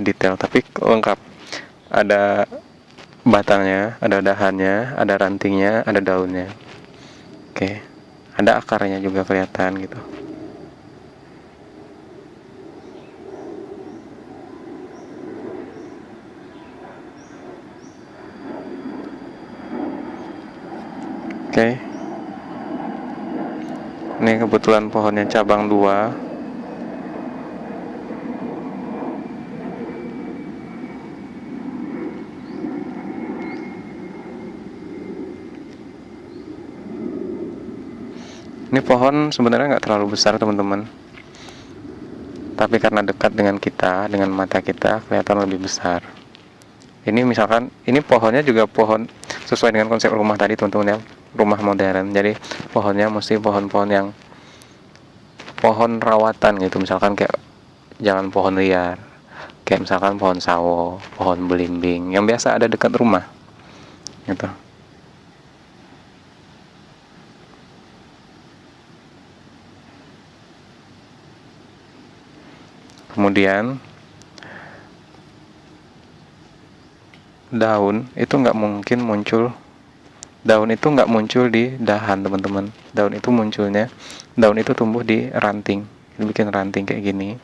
detail tapi lengkap. Ada batangnya, ada dahannya, ada rantingnya, ada daunnya. Oke, ada akarnya juga kelihatan gitu. Oke, ini kebetulan pohonnya cabang 2. Ini pohon sebenarnya nggak terlalu besar teman-teman, tapi karena dekat dengan kita, dengan mata kita, kelihatan lebih besar. Ini misalkan, ini pohonnya juga pohon sesuai dengan konsep rumah tadi teman-teman ya, rumah modern. Jadi pohonnya mesti pohon-pohon yang pohon rawatan gitu, misalkan kayak jangan pohon liar, kayak misalkan pohon sawo, pohon belimbing yang biasa ada dekat rumah gitu. Kemudian daun itu nggak muncul di dahan teman-teman. Daun itu tumbuh di ranting. Bikin ranting kayak gini.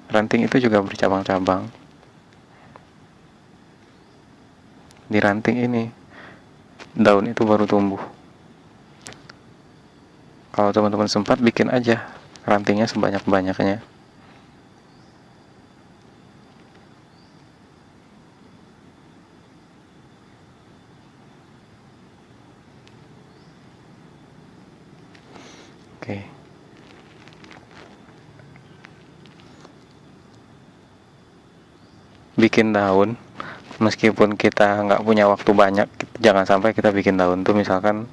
Ranting itu juga bercabang-cabang. Di ranting ini daun itu baru tumbuh. Kalau teman-teman sempat, bikin aja rantingnya sebanyak-banyaknya. Oke. Bikin daun, meskipun kita nggak punya waktu banyak, jangan sampai kita bikin daun tuh misalkan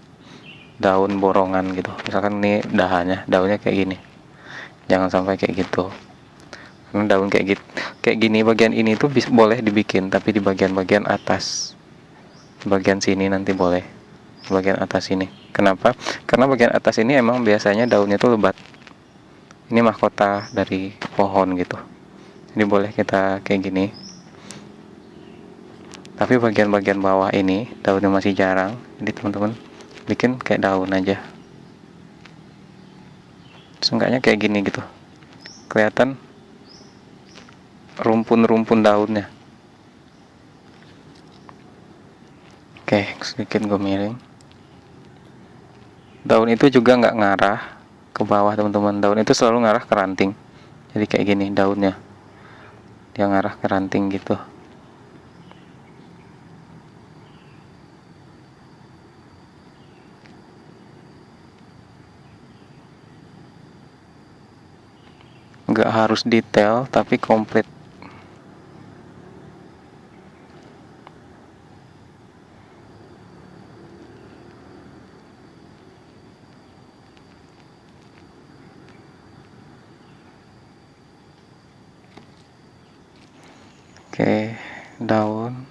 daun borongan gitu. Misalkan ini daunnya kayak gini. Jangan sampai kayak gitu. Karena daun kayak gini bagian ini tuh boleh dibikin, tapi di bagian-bagian atas. Bagian sini nanti boleh. Bagian atas ini. Kenapa? Karena bagian atas ini emang biasanya daunnya tuh lebat. Ini mahkota dari pohon gitu. Jadi boleh kita kayak gini. Tapi bagian-bagian bawah ini daunnya masih jarang. Jadi teman-teman bikin kayak daun aja. Seenggaknya kayak gini gitu. Kelihatan rumpun-rumpun daunnya. Oke, sedikit gue miring. Daun itu juga nggak ngarah ke bawah teman-teman. Daun itu selalu ngarah ke ranting. Jadi kayak gini daunnya. Dia ngarah ke ranting gitu. Nggak harus detail, tapi komplit. Oke, daun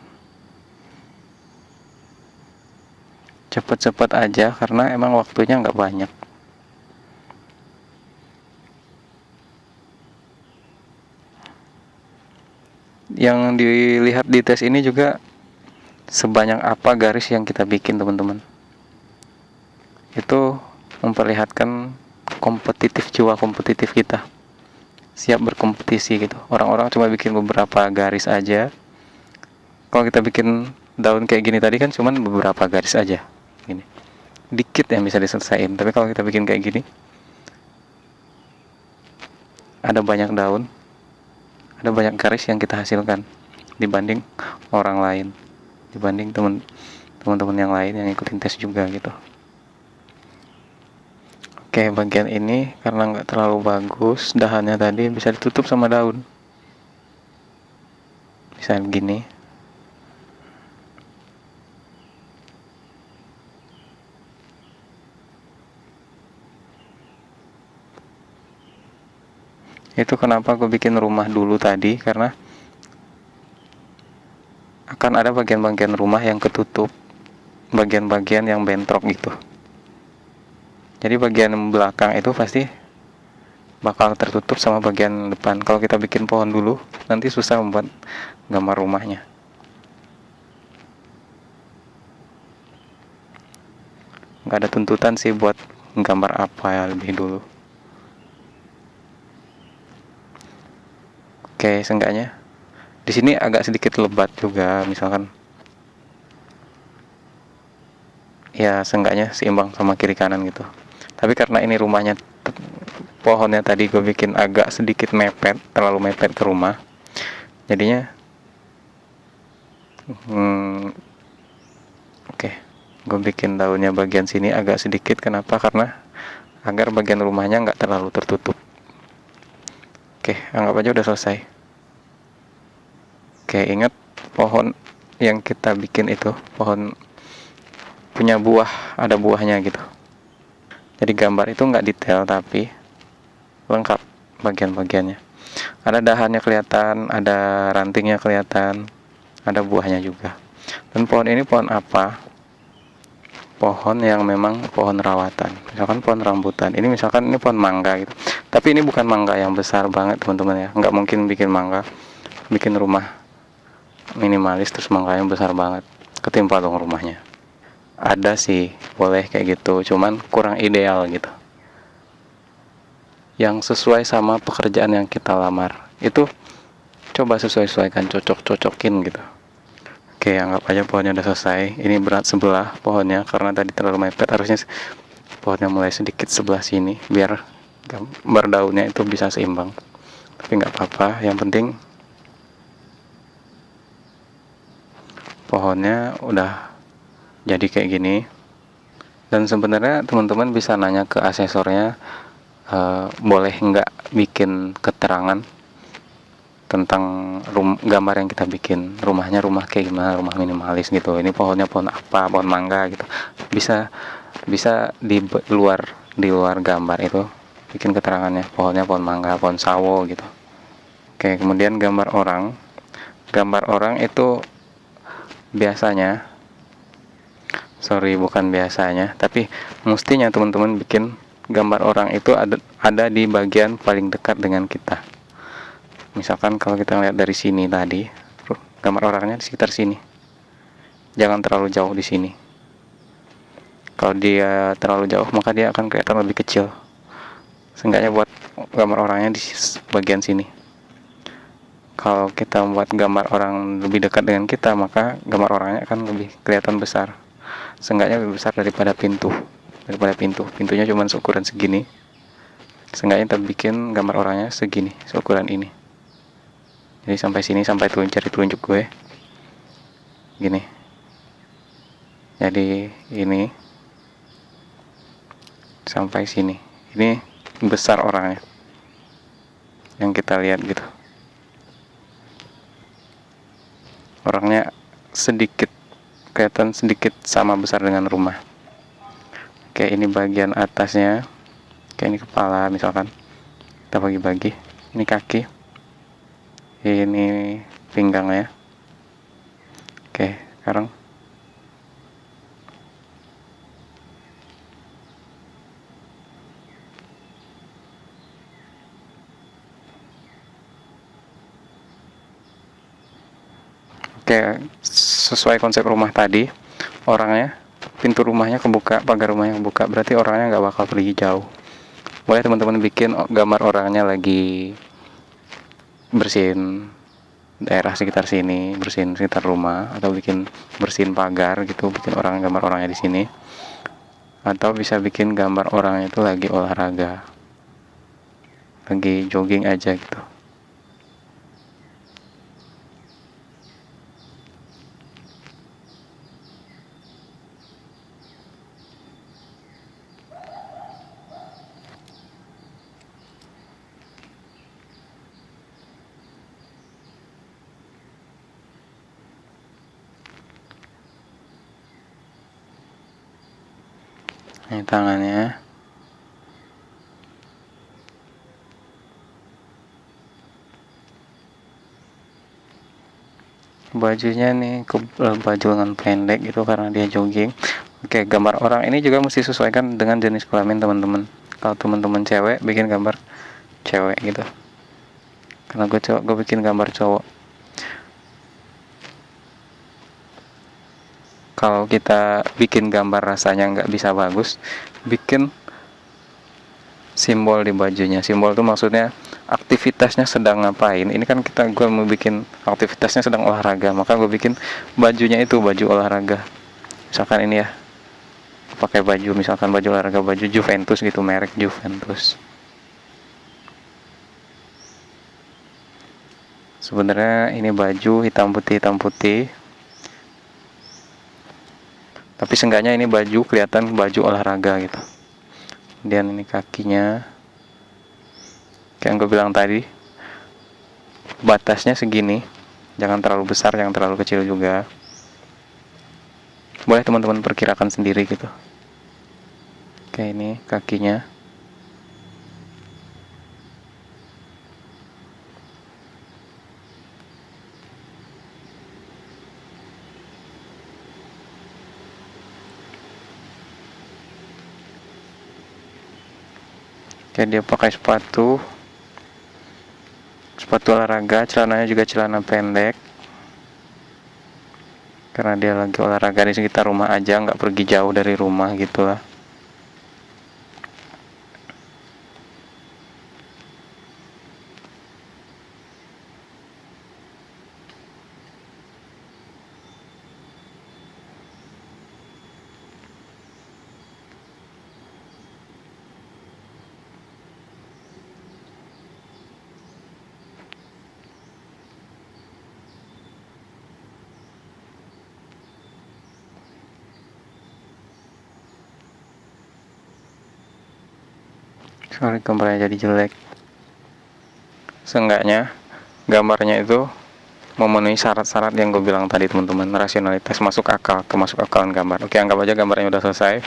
cepet-cepet aja karena emang waktunya nggak banyak. Yang dilihat di tes ini juga sebanyak apa garis yang kita bikin teman-teman. Itu memperlihatkan jiwa kompetitif kita. Siap berkompetisi gitu. Orang-orang cuma bikin beberapa garis aja. Kalau kita bikin daun kayak gini tadi kan cuman beberapa garis aja. Gini. Dikit yang bisa diselesaikan. Tapi kalau kita bikin kayak gini, ada banyak daun, ada banyak garis yang kita hasilkan dibanding orang lain, dibanding teman-teman yang lain yang ikutin tes juga gitu. Oke, bagian ini karena nggak terlalu bagus dahannya tadi, bisa ditutup sama daun. Bisa begini. Itu kenapa gue bikin rumah dulu tadi, karena akan ada bagian-bagian rumah yang ketutup, bagian-bagian yang bentrok gitu. Jadi bagian belakang itu pasti bakal tertutup sama bagian depan. Kalau kita bikin pohon dulu, nanti susah membuat gambar rumahnya. Nggak ada tuntutan sih buat gambar apa ya lebih dulu. Oke, seenggaknya di sini agak sedikit lebat juga, misalkan ya seenggaknya seimbang sama kiri kanan gitu. Tapi karena ini rumahnya, pohonnya tadi gue bikin agak sedikit mepet, terlalu mepet ke rumah, jadinya oke, gue bikin daunnya bagian sini agak sedikit. Kenapa? Karena agar bagian rumahnya nggak terlalu tertutup. Oke, anggap aja udah selesai. Oke, ingat pohon yang kita bikin itu pohon punya buah, ada buahnya gitu. Jadi gambar itu nggak detail tapi lengkap bagian-bagiannya. Ada dahannya kelihatan, ada rantingnya kelihatan, ada buahnya juga. Dan pohon ini pohon apa? Pohon yang memang pohon rawatan. Misalkan pohon rambutan. Ini misalkan ini pohon mangga gitu. Tapi ini bukan mangga yang besar banget teman-teman ya. Nggak mungkin bikin mangga, bikin rumah minimalis terus mangganya besar banget. Ketimpa dong rumahnya. Ada sih, boleh kayak gitu, cuman kurang ideal gitu. Yang sesuai sama pekerjaan yang kita lamar, itu coba sesuaikan, cocok-cocokin gitu. Oke, anggap aja pohonnya udah selesai. Ini berat sebelah pohonnya, karena tadi terlalu mepet, harusnya pohonnya mulai sedikit sebelah sini, biar gambar daunnya itu bisa seimbang. Tapi nggak apa-apa, yang penting pohonnya udah jadi kayak gini. Dan sebenarnya teman-teman bisa nanya ke asesornya, boleh nggak bikin keterangan tentang gambar yang kita bikin, rumahnya rumah kayak gimana, rumah minimalis gitu. Ini pohonnya pohon apa, pohon mangga gitu. Bisa di luar gambar itu bikin keterangannya, pohonnya pohon mangga, pohon sawo gitu. Oke, kemudian gambar orang itu biasanya, bukan biasanya, tapi mestinya teman-teman bikin gambar orang itu ada di bagian paling dekat dengan kita. Misalkan kalau kita lihat dari sini tadi, gambar orangnya di sekitar sini. Jangan terlalu jauh di sini. Kalau dia terlalu jauh, maka dia akan kelihatan lebih kecil. Seenggaknya buat gambar orangnya di bagian sini. Kalau kita membuat gambar orang lebih dekat dengan kita, maka gambar orangnya akan lebih kelihatan besar. Seenggaknya lebih besar daripada pintu. Pintunya cuma seukuran segini. Seenggaknya kita bikin gambar orangnya segini, seukuran ini. Jadi sampai sini, sampai cari telunjuk gue gini. Jadi ini sampai sini. Ini besar orangnya yang kita lihat gitu. Orangnya kelihatan sedikit sama besar dengan rumah. Oke, ini bagian atasnya. Oke, ini kepala misalkan. Kita bagi-bagi. Ini kaki. Ini pinggangnya. Oke, sekarang sesuai konsep rumah tadi, orangnya, pintu rumahnya kebuka, pagar rumahnya kebuka, berarti orangnya nggak bakal pergi jauh. Boleh teman-teman bikin gambar orangnya lagi bersihin daerah sekitar sini, bersihin sekitar rumah, atau bersihin pagar gitu, bikin gambar orangnya di sini. Atau bisa bikin gambar orangnya itu lagi olahraga, lagi jogging aja gitu. Ini tangannya. Bajunya nih baju lengan pendek gitu karena dia jogging. Oke, gambar orang ini juga mesti sesuaikan dengan jenis kelamin teman-teman. Kalau teman-teman cewek bikin gambar cewek gitu, karena gue cowok, gue bikin gambar cowok. Kalau kita bikin gambar rasanya nggak bisa bagus, bikin simbol di bajunya. Simbol itu maksudnya aktivitasnya sedang ngapain. Ini kan gue mau bikin aktivitasnya sedang olahraga, maka gue bikin bajunya itu baju olahraga. Misalkan ini ya, pakai baju, misalkan baju olahraga, baju Juventus gitu, merek Juventus. Sebenarnya ini baju hitam putih, tapi seenggaknya ini baju kelihatan baju olahraga gitu. Kemudian ini kakinya, kayak yang gue bilang tadi, batasnya segini, jangan terlalu besar, jangan terlalu kecil juga. Boleh teman-teman perkirakan sendiri gitu. Oke, ini kakinya. Oke, dia pakai sepatu olahraga, celananya juga celana pendek, karena dia lagi olahraga di sekitar rumah aja, nggak pergi jauh dari rumah gitulah. Sorry, gambarnya jadi jelek. Seenggaknya gambarnya itu memenuhi syarat-syarat yang gue bilang tadi teman-teman. Rasionalitas, masuk akal, masuk akalan gambar. Oke, anggap aja gambarnya udah selesai.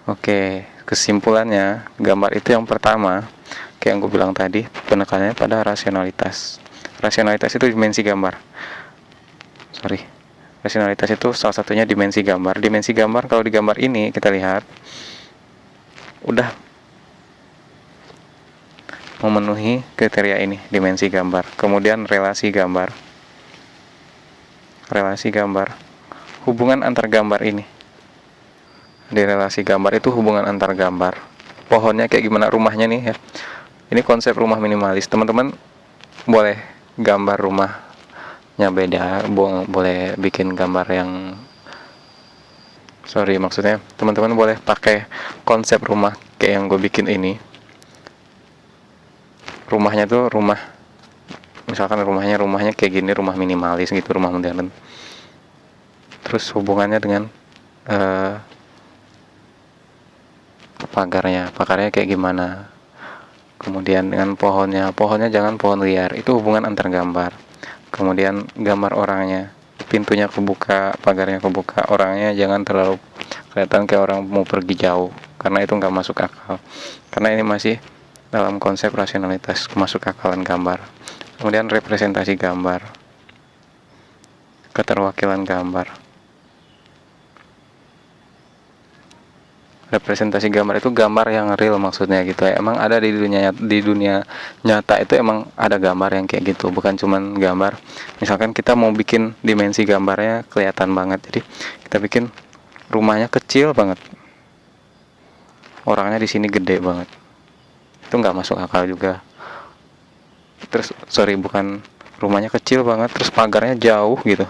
Oke, kesimpulannya, gambar itu yang pertama, kayak yang gue bilang tadi, penekanannya pada rasionalitas. Rasionalitas itu dimensi gambar. Rasionalitas itu salah satunya dimensi gambar. Dimensi gambar, kalau di gambar ini kita lihat udah memenuhi kriteria ini, dimensi gambar. Kemudian relasi gambar, hubungan antar gambar ini. Di relasi gambar itu hubungan antar gambar. Pohonnya kayak gimana, rumahnya nih ya. Ini konsep rumah minimalis. Teman-teman boleh gambar rumahnya beda, boleh bikin gambar yang maksudnya teman-teman boleh pakai konsep rumah kayak yang gue bikin ini. Rumahnya tuh misalkan rumahnya kayak gini, rumah minimalis gitu, rumah modern. Terus hubungannya dengan pagarnya kayak gimana. Kemudian dengan pohonnya jangan pohon liar, itu hubungan antar gambar. Kemudian gambar orangnya, pintunya kebuka, pagarnya kebuka, orangnya jangan terlalu kelihatan kayak orang mau pergi jauh, karena itu nggak masuk akal. Karena ini masih dalam konsep rasionalitas, masuk akalan gambar. Kemudian representasi gambar, keterwakilan gambar. Representasi gambar itu gambar yang real maksudnya gitu ya. Emang ada di dunia nyata itu emang ada gambar yang kayak gitu, bukan cuman gambar. Misalkan kita mau bikin dimensi gambarnya kelihatan banget, jadi kita bikin rumahnya kecil banget, orangnya di sini gede banget, itu nggak masuk akal juga. Terus bukan rumahnya kecil banget terus pagarnya jauh gitu,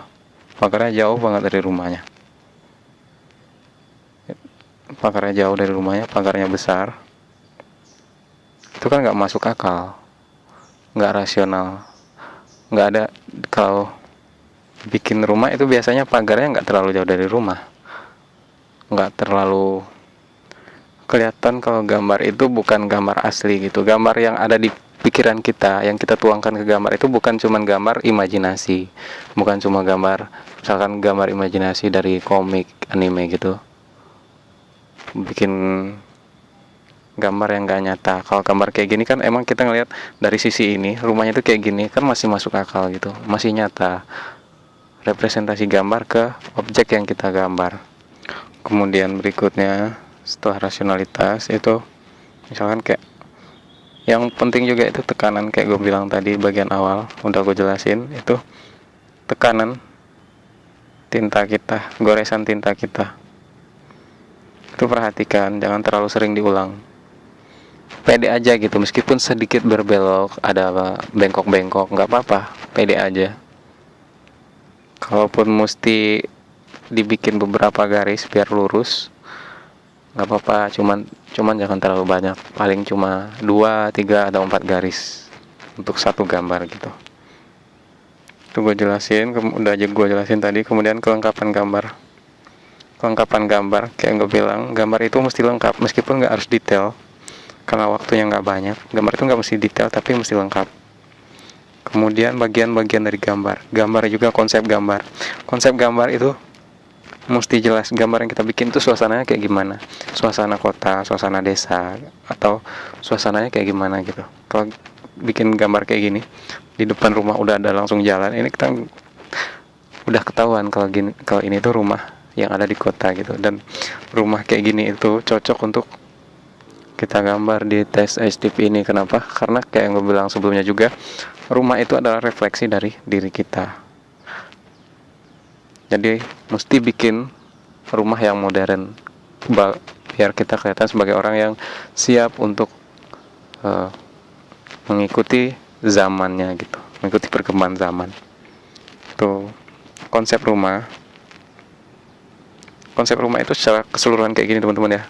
pagarnya jauh banget dari rumahnya, pagarnya besar, itu kan nggak masuk akal, nggak rasional, nggak ada. Kalau bikin rumah itu biasanya pagarnya nggak terlalu jauh dari rumah, nggak terlalu kelihatan. Kalau gambar itu bukan gambar asli gitu, gambar yang ada di pikiran kita, yang kita tuangkan ke gambar itu bukan cuma gambar imajinasi, bukan cuma gambar, misalkan gambar imajinasi dari komik, anime gitu, bikin gambar yang gak nyata. Kalau gambar kayak gini kan emang kita ngelihat dari sisi ini, rumahnya tuh kayak gini, kan masih masuk akal gitu, masih nyata. Representasi gambar ke objek yang kita gambar. Kemudian berikutnya setelah rasionalitas itu misalkan kayak Yang penting juga itu tekanan, kayak gue bilang tadi bagian awal udah gue jelasin, itu tekanan tinta kita, goresan tinta kita itu perhatikan, jangan terlalu sering diulang. Pede aja gitu, meskipun sedikit berbelok, ada bengkok-bengkok, nggak apa-apa, pede aja. Kalaupun mesti dibikin beberapa garis biar lurus, nggak apa-apa, cuman jangan terlalu banyak, paling cuma 2, 3 atau 4 garis untuk satu gambar gitu. Itu gue jelasin, udah aja gue jelasin tadi. Kemudian kelengkapan gambar, kayak gue bilang, gambar itu mesti lengkap, meskipun nggak harus detail karena waktunya nggak banyak. Gambar itu nggak mesti detail, tapi mesti lengkap. Kemudian bagian-bagian dari gambar juga konsep gambar itu mesti jelas. Gambar yang kita bikin itu suasananya kayak gimana, suasana kota, suasana desa, atau suasananya kayak gimana gitu. Kalau bikin gambar kayak gini di depan rumah udah ada langsung jalan, ini kita udah ketahuan kalau ini tuh rumah yang ada di kota gitu. Dan rumah kayak gini itu cocok untuk kita gambar di tes STP ini. Kenapa? Karena kayak yang gue bilang sebelumnya juga, rumah itu adalah refleksi dari diri kita. Jadi mesti bikin rumah yang modern biar kita kelihatan sebagai orang yang siap untuk mengikuti zamannya gitu, mengikuti perkembangan zaman. Tuh konsep rumah itu secara keseluruhan kayak gini teman-teman ya.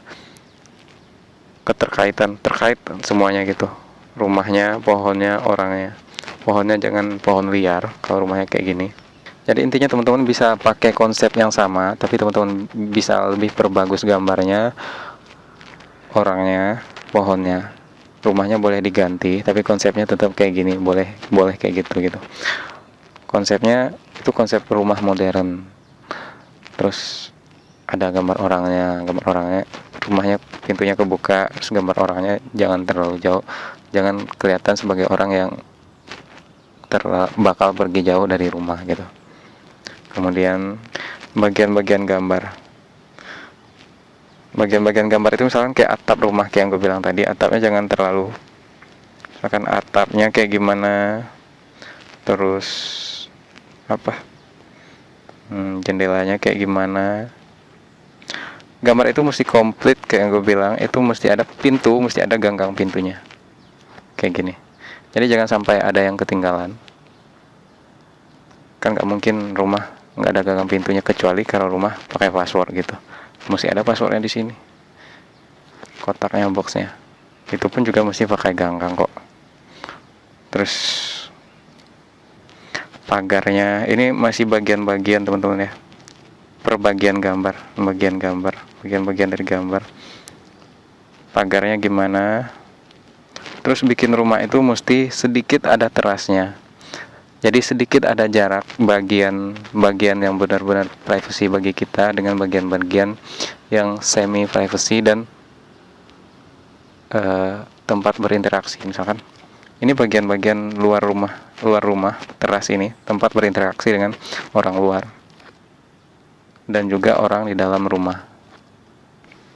Terkait semuanya gitu, rumahnya, pohonnya, orangnya. Pohonnya jangan pohon liar kalau rumahnya kayak gini. Jadi intinya teman-teman bisa pakai konsep yang sama, tapi teman-teman bisa lebih perbagus gambarnya, orangnya, pohonnya. Rumahnya boleh diganti, tapi konsepnya tetap kayak gini, boleh kayak gitu. Konsepnya itu konsep rumah modern. Terus ada gambar orangnya, rumahnya pintunya kebuka, terus gambar orangnya jangan terlalu jauh, jangan kelihatan sebagai orang yang bakal pergi jauh dari rumah gitu. Kemudian bagian-bagian gambar itu misalkan kayak atap rumah, kayak yang gue bilang tadi, atapnya jangan terlalu, misalkan atapnya kayak gimana, terus jendelanya kayak gimana. Gambar itu mesti komplit, kayak yang gue bilang, itu mesti ada pintu, mesti ada ganggang pintunya kayak gini. Jadi jangan sampai ada yang ketinggalan. Kan nggak mungkin rumah nggak ada ganggang pintunya, kecuali kalau rumah pakai password gitu. Mesti ada passwordnya di sini, kotaknya, boxnya. Itu pun juga mesti pakai ganggang kok. Terus pagarnya ini masih bagian-bagian teman-teman ya, bagian dari gambar. Pagarnya gimana. Terus bikin rumah itu mesti sedikit ada terasnya, jadi sedikit ada jarak bagian yang benar-benar privacy bagi kita dengan bagian-bagian yang semi privacy dan tempat berinteraksi. Misalkan ini bagian-bagian luar rumah, teras ini tempat berinteraksi dengan orang luar dan juga orang di dalam rumah.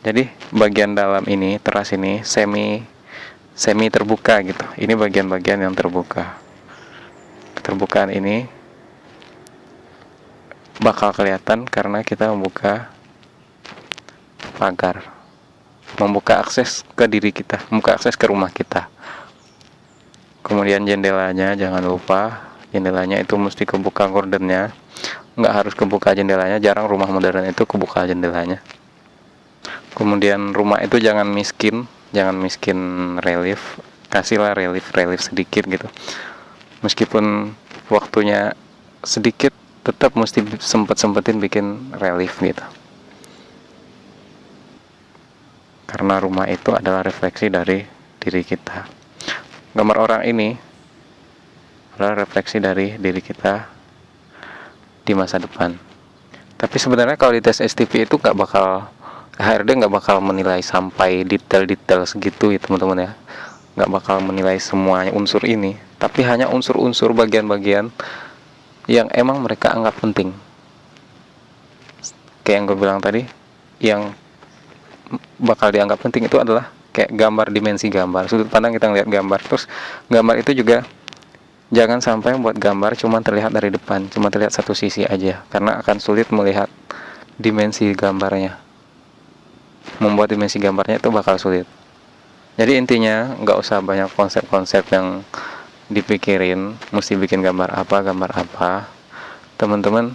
Jadi bagian dalam ini, teras ini semi terbuka gitu. Ini bagian-bagian yang terbuka. Keterbukaan ini bakal kelihatan karena kita membuka pagar, membuka akses ke diri kita, membuka akses ke rumah kita. Kemudian jendelanya, jangan lupa jendelanya itu mesti kebuka gordennya, nggak harus kebuka jendelanya. Jarang rumah modern itu kebuka jendelanya. Kemudian rumah itu jangan miskin relief, kasihlah relief sedikit gitu. Meskipun waktunya sedikit, tetap mesti sempetin bikin relief gitu. Karena rumah itu adalah refleksi dari diri kita. Gambar orang ini adalah refleksi dari diri kita di masa depan. Tapi sebenarnya kalau di tes STP itu HRD nggak bakal menilai sampai detail segitu ya teman-teman ya. Nggak bakal menilai semuanya unsur ini, tapi hanya unsur-unsur bagian-bagian yang emang mereka anggap penting. Kayak yang gue bilang tadi, yang bakal dianggap penting itu adalah kayak gambar, dimensi gambar, sudut pandang kita ngeliat gambar. Terus gambar itu juga jangan sampai buat gambar cuma terlihat dari depan, cuma terlihat satu sisi aja, karena akan sulit melihat dimensi gambarnya. Membuat dimensi gambarnya itu bakal sulit. Jadi intinya nggak usah banyak konsep-konsep yang dipikirin, mesti bikin gambar apa. Teman-teman,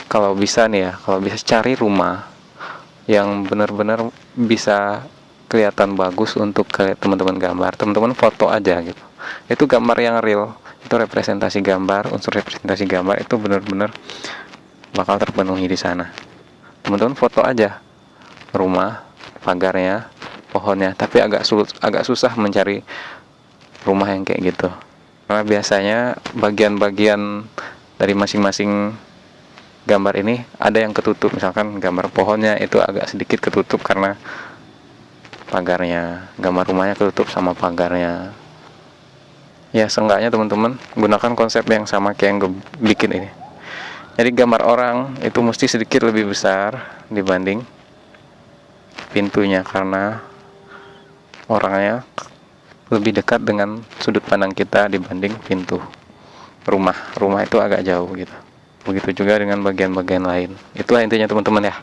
kalau bisa nih ya, kalau bisa cari rumah yang benar-benar bisa kelihatan bagus untuk teman-teman gambar, teman-teman foto aja gitu. Itu gambar yang real, itu representasi gambar, unsur representasi gambar itu benar-benar bakal terpenuhi di sana. Teman-teman foto aja rumah, pagarnya, pohonnya, tapi agak susah mencari rumah yang kayak gitu. Karena biasanya bagian-bagian dari masing-masing gambar ini ada yang ketutup, misalkan gambar pohonnya itu agak sedikit ketutup karena pagarnya, gambar rumahnya ketutup sama pagarnya. Ya seenggaknya teman-teman gunakan konsep yang sama kayak yang gue bikin ini. Jadi gambar orang itu mesti sedikit lebih besar dibanding pintunya, karena orangnya lebih dekat dengan sudut pandang kita dibanding pintu. Rumah itu agak jauh gitu. Begitu juga dengan bagian-bagian lain. Itulah intinya teman-teman ya.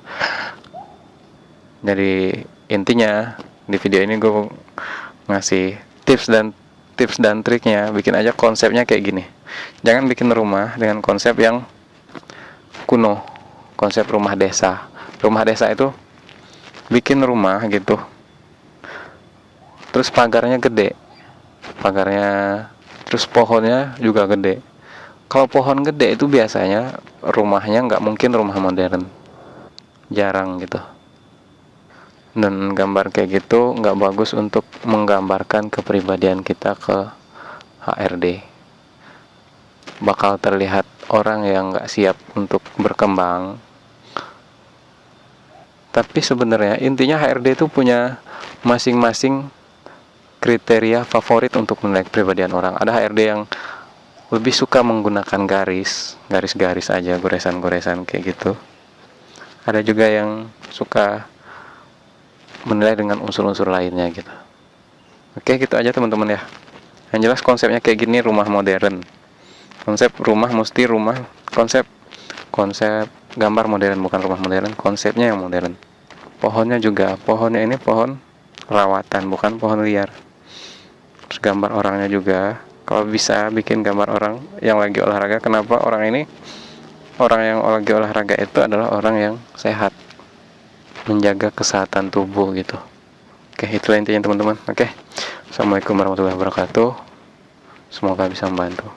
Jadi intinya di video ini gue ngasih tips dan triknya. Bikin aja konsepnya kayak gini. Jangan bikin rumah dengan konsep yang kuno, konsep rumah desa. Rumah desa itu bikin rumah gitu, terus pagarnya gede, terus pohonnya juga gede. Kalau pohon gede itu biasanya rumahnya nggak mungkin rumah modern, jarang gitu. Dan gambar kayak gitu nggak bagus untuk menggambarkan kepribadian kita ke HRD. Bakal terlihat orang yang nggak siap untuk berkembang. Tapi sebenarnya intinya HRD itu punya masing-masing kriteria favorit untuk menilai kepribadian orang. Ada HRD yang lebih suka menggunakan garis-garis aja, goresan-goresan kayak gitu. Ada juga yang suka menilai dengan unsur-unsur lainnya gitu. Oke, gitu aja teman-teman ya. Yang jelas konsepnya kayak gini, rumah modern. Konsep rumah mesti konsep gambar modern, bukan rumah modern, konsepnya yang modern. Pohonnya juga, pohonnya ini pohon rawatan, bukan pohon liar. Terus gambar orangnya juga, kalau bisa bikin gambar orang yang lagi olahraga. Kenapa orang yang lagi olahraga itu adalah orang yang sehat, menjaga kesehatan tubuh gitu. Oke, itulah intinya teman-teman. Oke, assalamualaikum warahmatullahi wabarakatuh. Semoga bisa membantu.